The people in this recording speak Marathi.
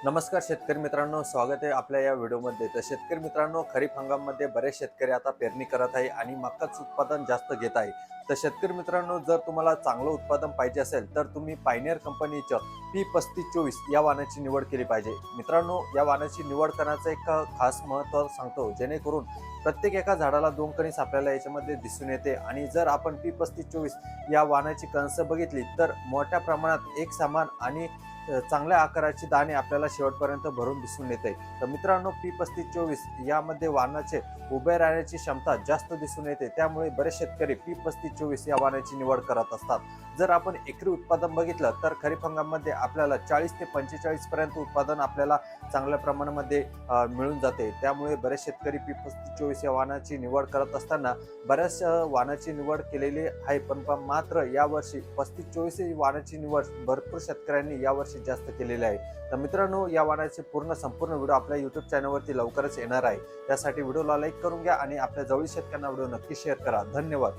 नमस्कार शेतकरी मित्रांनो, स्वागत आहे आपल्या या व्हिडिओमध्ये। तर शेतकरी मित्रांनो, खरीप हंगामामध्ये बरेच शेतकरी आता पेरणी करत आहे आणि मकाच उत्पादन जास्त घेत आहे। तर शेतकरी मित्रांनो, जर तुम्हाला चांगलं उत्पादन पाहिजे असेल तर तुम्ही पायनियर कंपनीच्या P3524 या वाणाची निवड केली पाहिजे। मित्रांनो, या वाणाची निवड करण्याचं एक खास महत्त्व सांगतो, जेणेकरून प्रत्येक एका झाडाला 2 कणीस आपल्याला याच्यामध्ये दिसून येते। आणि जर आपण P3524 या वाणाची कणस बघितली तर मोठ्या प्रमाणात एक समान आणि चांगल्या आकाराची दाणे आपल्याला शेवटपर्यंत भरून दिसून येते। तर मित्रांनो, P3524 यामध्ये वाणाचे उभे राहण्याची क्षमता जास्त दिसून येते, त्यामुळे बरेच शेतकरी P3524 या वाणाची निवड करत असतात। जर आपण एकरी उत्पादन बघितलं तर खरीप हंगामामध्ये आपल्याला 40 ते 45 पर्यंत उत्पादन आपल्याला चांगल्या प्रमाणामध्ये मिळून जाते। त्यामुळे बरेच शेतकरी P3524 या वाणाची निवड करत असताना बऱ्याच वाणाची निवड केलेली आहे, पण मात्र यावर्षी 3524 ही वाणाची निवड भरपूर शेतकऱ्यांनी यावर्षी जास्त केलेली आहे। तर मित्रांनो, या वाणाचे संपूर्ण व्हिडिओ आपल्या YouTube चॅनलवरती लवकरच येणार आहे। त्यासाठी व्हिडिओला लाईक करून घ्या आणि आपल्या जवळील शेतकऱ्यांना व्हिडिओ नक्की शेअर करा। धन्यवाद।